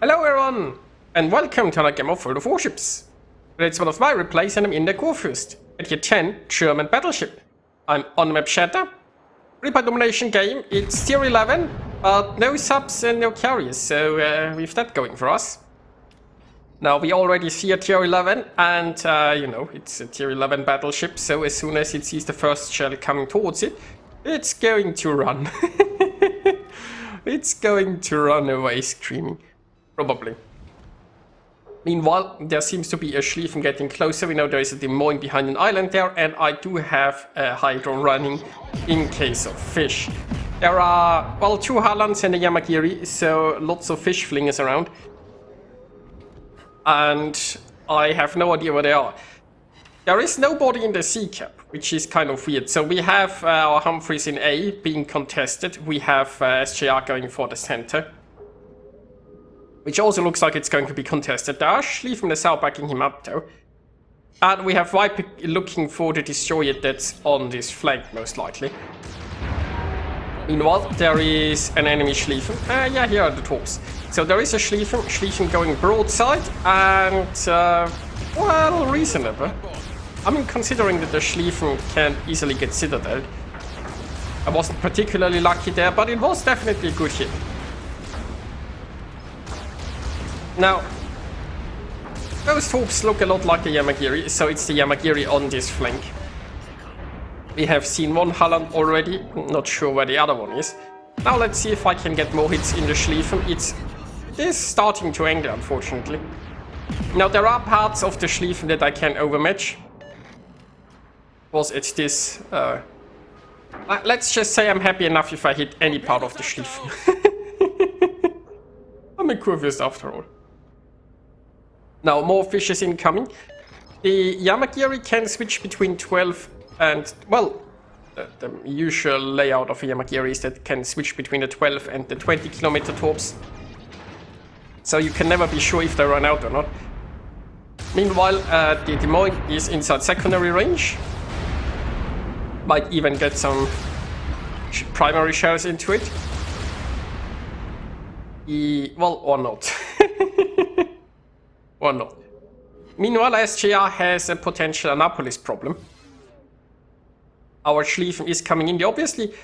Hello everyone, and welcome to another game of World of Warships. It's one of my replays and I'm in the Kurfürst, at your 10 German battleship. I'm on the map Shatter. Reaper domination game, it's tier 11, but no subs and no carriers, so we've that going for us. Now we already see a tier 11 and you know, it's a tier 11 battleship, so as soon as it sees the first shell coming towards it, it's going to run. It's going to run away screaming. Probably. Meanwhile, there seems to be a Schlieffen getting closer. We know there is a Des Moines behind an island there, and I do have a Hydro running in case of fish. There are, well, 2 Hallands and a Yamagiri, so lots of fish flingers around. And I have no idea where they are. There is nobody in the sea cap, which is kind of weird. So we have our Humphreys in A being contested. We have SJR going for the center, which also looks like it's going to be contested. There are Schlieffen the South backing him up though. And we have Viper looking for the destroyer that's on this flank, most likely. Meanwhile, there is an enemy Schlieffen. Yeah, here are the tops. So there is a Schlieffen going broadside, and, well, reasonable. I mean, considering that the Schlieffen can easily get citadeled. I wasn't particularly lucky there, but it was definitely a good hit. Now, those troops look a lot like the Yamagiri, so it's the Yamagiri on this flank. We have seen one Halland already, not sure where the other one is. Now let's see if I can get more hits in the Schlieffen. It is starting to angle, unfortunately. Now there are parts of the Schlieffen that I can overmatch. Was it's this... let's just say I'm happy enough if I hit any part of the Schlieffen. I'm a Kurfürst after all. Now, more fishes incoming. The Yamagiri can switch between 12 and... Well, the usual layout of a Yamagiri is that it can switch between the 12 and the 20 kilometer torps. So you can never be sure if they run out or not. Meanwhile, the Des Moines is inside secondary range. Might even get some primary shells into it. Well, or not. Or not. Meanwhile, SJR has a potential Annapolis problem. Our Schlieffen is coming in. Obviously,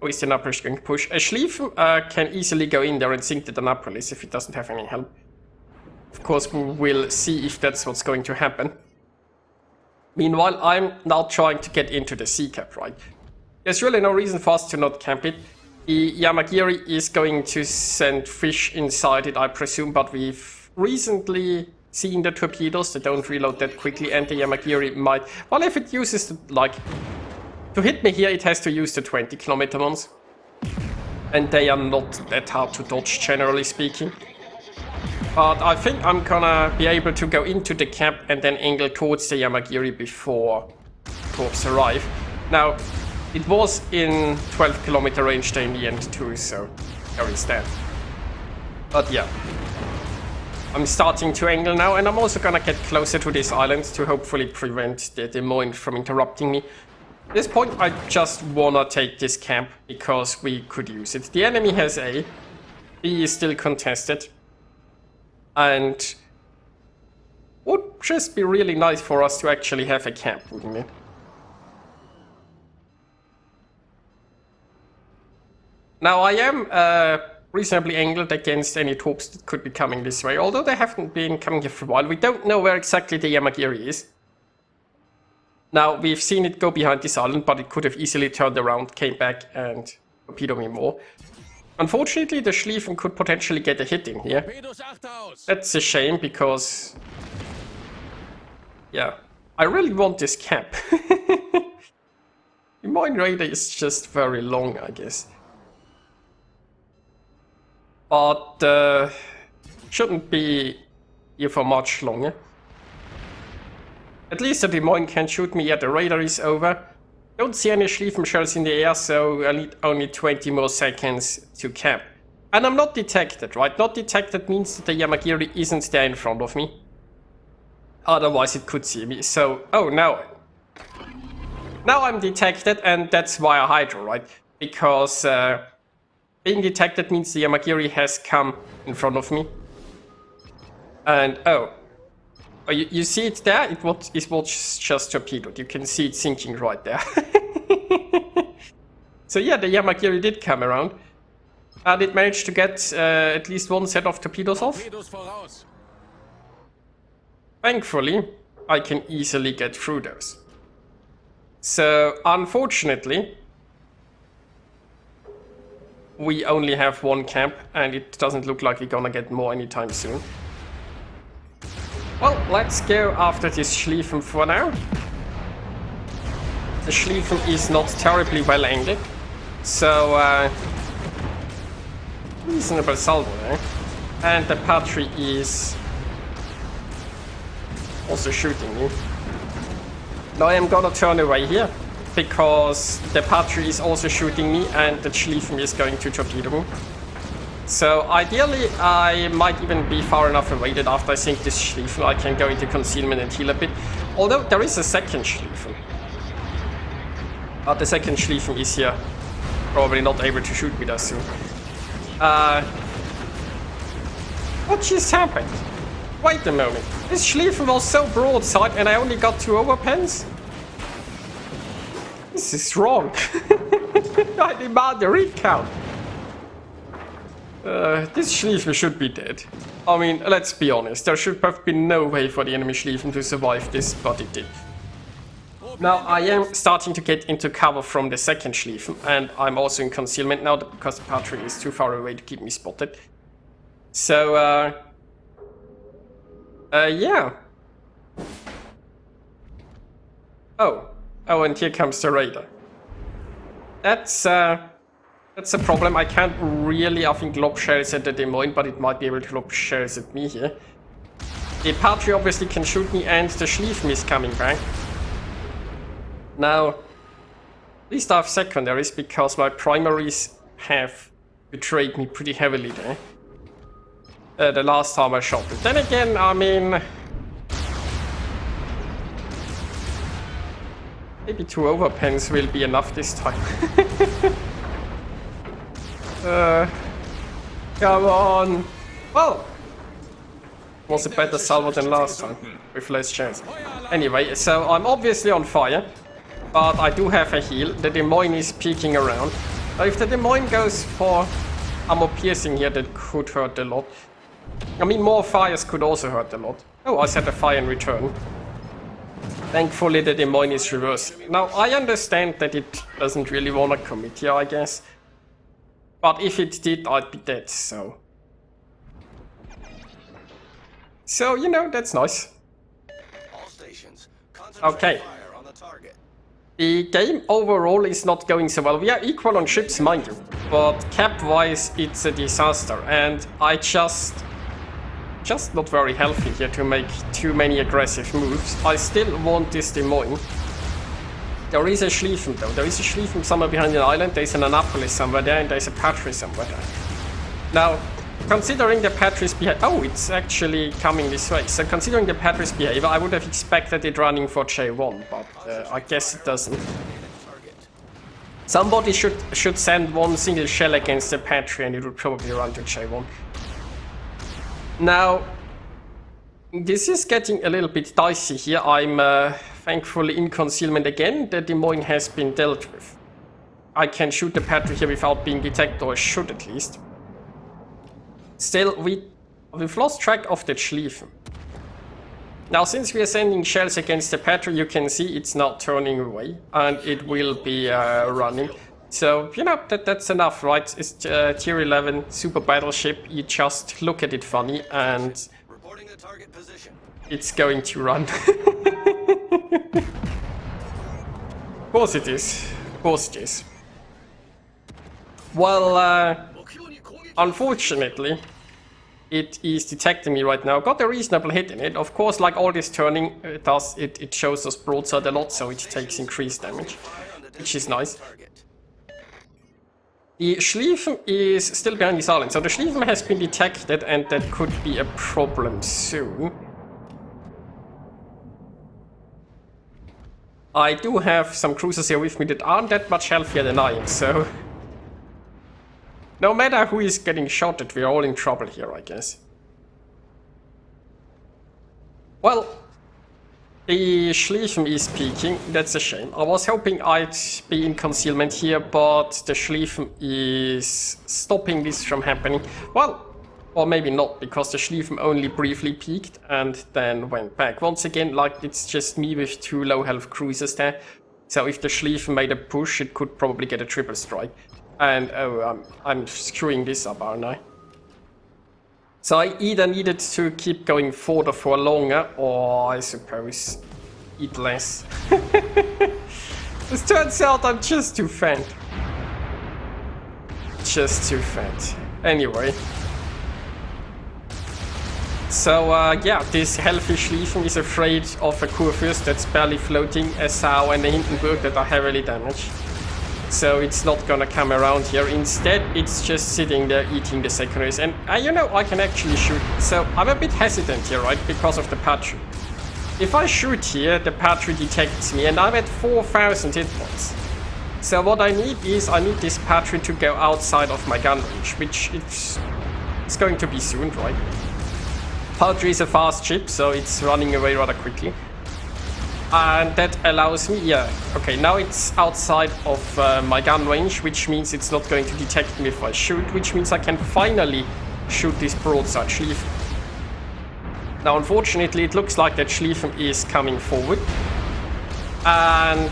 is the Annapolis going to push? A Schlieffen can easily go in there and sink the Annapolis if it doesn't have any help. Of course, we will see if that's what's going to happen. Meanwhile, I'm now trying to get into the sea cap, right? There's really no reason for us to not camp it. The Yamagiri is going to send fish inside it, I presume, but we've recently seen the torpedoes that don't reload that quickly, and the Yamagiri might... Well, if it uses, to hit me here, it has to use the 20 kilometer ones. And they are not that hard to dodge, generally speaking. But I think I'm gonna be able to go into the cap and then angle towards the Yamagiri before torps arrive. Now, it was in 12 kilometer range there in the end too, so there is that. But yeah. I'm starting to angle now, and I'm also gonna get closer to this island to hopefully prevent the Des Moines from interrupting me. At this point, I just wanna take this camp because we could use it. The enemy has A. B is still contested. And would just be really nice for us to actually have a camp, wouldn't it? Now I am reasonably angled against any torps that could be coming this way, although they haven't been coming here for a while. We don't know where exactly the Yamagiri is. Now, we've seen it go behind this island, but it could have easily turned around, came back and torpedoed me more. Unfortunately, the Schlieffen could potentially get a hit in here. That's a shame, because... Yeah, I really want this camp. The Moine Raider is just very long, I guess. But shouldn't be here for much longer. At least the Des Moines can shoot me. Yeah, the radar is over. Don't see any Schlieffen shells in the air, so I need only 20 more seconds to camp. And I'm not detected, right? Not detected means that the Yamagiri isn't there in front of me. Otherwise it could see me, so... Oh, now I'm detected, and that's via Hydro, right? Because being detected means the Yamagiri has come in front of me. And oh, you see it there? It was just torpedoed. You can see it sinking right there. So yeah, the Yamakiri did come around. And it managed to get at least one set of torpedoes off. Thankfully, I can easily get through those. So, unfortunately, we only have one camp, and it doesn't look like we're gonna get more anytime soon. Well, let's go after this Schlieffen for now. The Schlieffen is not terribly well angled, so reasonable salvo there. And the Patry is also shooting me. Now I am gonna turn away here, because the Patry is also shooting me and the Schlieffen is going to torpedo me. So ideally I might even be far enough away that after I sink this Schlieffen I can go into concealment and heal a bit. Although there is a second Schlieffen. But the second Schlieffen is here, probably not able to shoot me that soon. What just happened? Wait a moment. This Schlieffen was so broadside and I only got 2 overpens? This is wrong. I demand a recount. This Schlieffen should be dead. I mean, let's be honest. There should have been no way for the enemy Schlieffen to survive this, but it did. Now I am starting to get into cover from the second Schlieffen, and I'm also in concealment now because the Patry is too far away to keep me spotted. So, yeah. Oh, and here comes the radar. That's a problem. I can't really, I think, lob shells at the Des Moines, but it might be able to lob shells at me here. The Patry obviously can shoot me, and the Schlieffen is coming back. Now, at least I have secondaries, because my primaries have betrayed me pretty heavily there. The last time I shot it. Then again, I mean... maybe 2 overpens will be enough this time. Come on! Well! Was a better salvo than last time, with less chance. Anyway, so I'm obviously on fire, but I do have a heal. The Des Moines is peeking around. Now, if the Des Moines goes for armor piercing here, that could hurt a lot. I mean, more fires could also hurt a lot. Oh, I set a fire in return. Thankfully, the Des Moines is reversed. Now, I understand that it doesn't really want to commit here, I guess. But if it did, I'd be dead, so... So, you know, that's nice. Okay. The game overall is not going so well. We are equal on ships, mind you. But cap-wise, it's a disaster. And I just not very healthy here to make too many aggressive moves. I still want this Des Moines. There is a Schlieffen though. There is a Schlieffen somewhere behind the island. There's an Annapolis somewhere there, and there's a Patry somewhere there. Now, considering the Patry's behavior... oh, it's actually coming this way. So considering the Patry's behavior, I would have expected it running for J1, but I guess it doesn't. Somebody should send one single shell against the Patry and it would probably run to J1. Now, this is getting a little bit dicey here. I'm thankfully in concealment again. The Des Moines has been dealt with. I can shoot the Patry here without being detected, or I should at least. Still, we've lost track of the Schlieffen. Now, since we are sending shells against the Patry, you can see it's not turning away, and it will be running. So, you know, that's enough, right? It's tier 11 super battleship. You just look at it funny, and it's going to run. Of course it is. Of course it is. Well, unfortunately, it is detecting me right now. Got a reasonable hit in it. Of course, like all this turning does, it shows us broadside a lot, so it takes increased damage, which is nice. The Schlieffen is still behind this island, so the Schlieffen has been detected, and that could be a problem soon. I do have some cruisers here with me that aren't that much healthier than I am, so... no matter who is getting shot at, we're all in trouble here, I guess. Well, the Schlieffen is peeking. That's a shame. I was hoping I'd be in concealment here, but the Schlieffen is stopping this from happening. Well, or maybe not, because the Schlieffen only briefly peaked and then went back. Once again, like, it's just me with 2 low health cruisers there. So if the Schlieffen made a push, it could probably get a triple strike. And oh, I'm screwing this up, aren't I? So I either needed to keep going further for longer, or I suppose eat less. It turns out I'm just too fat. Just too fat. Anyway. So yeah, this healthy Schlieffen is afraid of a Kurfürst that's barely floating, a Sau and a Hindenburg that are heavily damaged. So it's not gonna come around here. Instead, it's just sitting there eating the secondaries. And you know, I can actually shoot. So I'm a bit hesitant here, right? Because of the Patry. If I shoot here, the Patry detects me and I'm at 4,000 hit points. So what I need is, I need this Patry to go outside of my gun range, which it's going to be soon, right? Patry is a fast ship, so it's running away rather quickly. And that allows me, yeah, okay, now it's outside of my gun range, which means it's not going to detect me if I shoot, which means I can finally shoot this broadside Schlieffen. Now, unfortunately, it looks like that Schlieffen is coming forward. And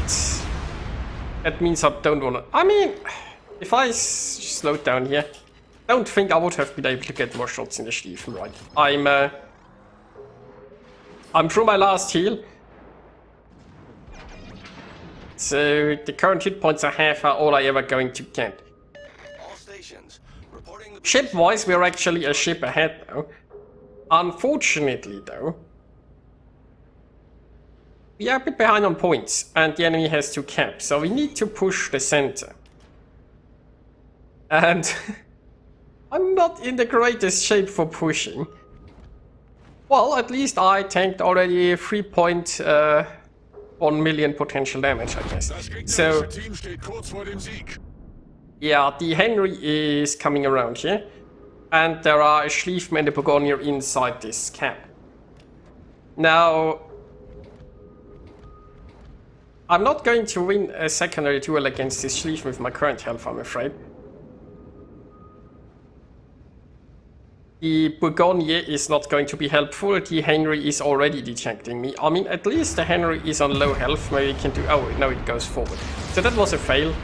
that means I don't want to... I mean, if I slowed down here, I don't think I would have been able to get more shots in the Schlieffen, right? I'm through my last heal. So the current hit points I have are all I ever going to get. Ship-wise, we're actually a ship ahead now. Unfortunately, though, we are a bit behind on points, and the enemy has 2 caps, so we need to push the center. And I'm not in the greatest shape for pushing. Well, at least I tanked already 3.1 million potential damage, I guess. So, yeah, the Henry is coming around here. And there are a Schlieffen and a Bourgogne inside this cap. Now, I'm not going to win a secondary duel against this Schlieffen with my current health, I'm afraid. The Bourgogne is not going to be helpful. The Henry is already detecting me. I mean, at least the Henry is on low health. Maybe it can do... Oh, no, it goes forward. So that was a fail.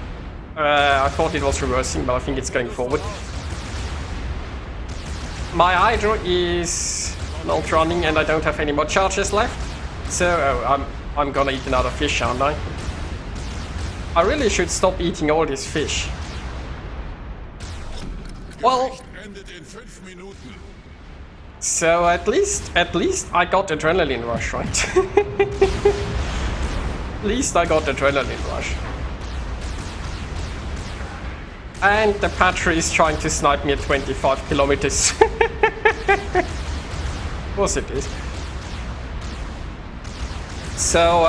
I thought it was reversing, but I think it's going forward. My Hydro is not running and I don't have any more charges left. So I'm gonna eat another fish, aren't I? I really should stop eating all this fish. Well... So at least I got adrenaline rush, right? At least I got adrenaline rush. And the Patry is trying to snipe me at 25 kilometers. Of course it is. So,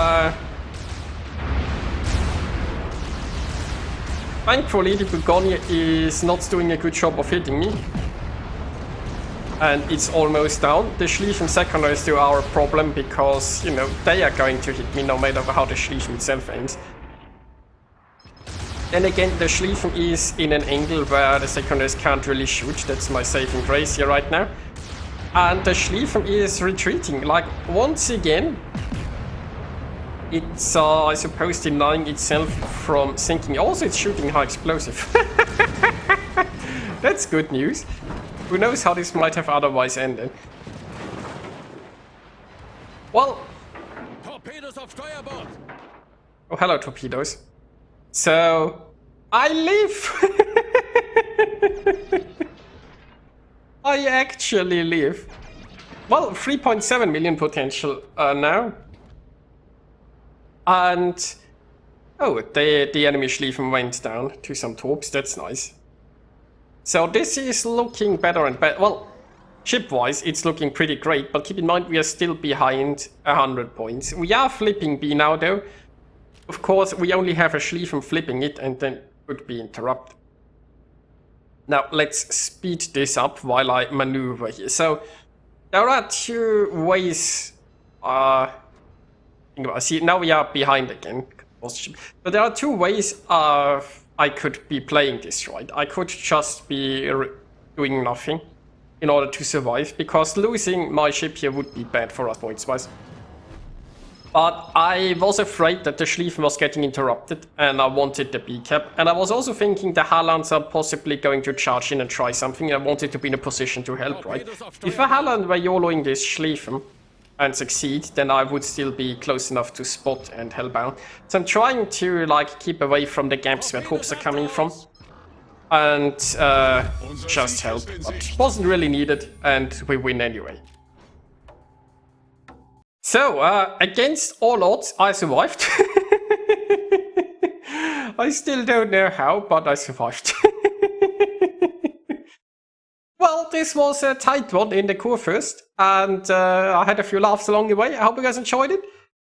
thankfully the Bourgogne is not doing a good job of hitting me. And it's almost down. The Schlieffen secondary is still our problem because, you know, they are going to hit me no matter how the Schlieffen itself aims. Then again, the Schlieffen is in an angle where the secondaries can't really shoot. That's my saving grace here right now. And the Schlieffen is retreating. Like, once again, it's, I suppose, denying itself from sinking. Also, it's shooting high explosive. That's good news. Who knows how this might have otherwise ended. Well... Torpedoes auf Steuerbord! Oh, hello, torpedoes. So... I live! I actually live. Well, 3.7 million potential now. And... Oh, the enemy Schlieffen went down to some torps, that's nice. So this is looking better and better. Well, ship-wise, it's looking pretty great, but keep in mind we are still behind 100 points. We are flipping B now, though. Of course, we only have a Schlieffen flipping it, and then would be interrupted. Now, let's speed this up while I maneuver here. So, there are 2 ways See, now we are behind again. But there are two ways I could be playing this, right? I could just be doing nothing in order to survive, because losing my ship here would be bad for us points-wise. But I was afraid that the Schlieffen was getting interrupted, and I wanted the B-cap. And I was also thinking the Hallands are possibly going to charge in and try something, and I wanted to be in a position to help, right? If a Halland were YOLOing this Schlieffen and succeed, then I would still be close enough to spot and hellbound. So I'm trying to, like, keep away from the gaps where troops are coming from. And just help, but wasn't really needed, and we win anyway. So, against all odds, I survived. I still don't know how, but I survived. Well, this was a tight one in the Kurfürst, and I had a few laughs along the way. I hope you guys enjoyed it,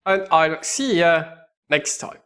and I'll see you next time.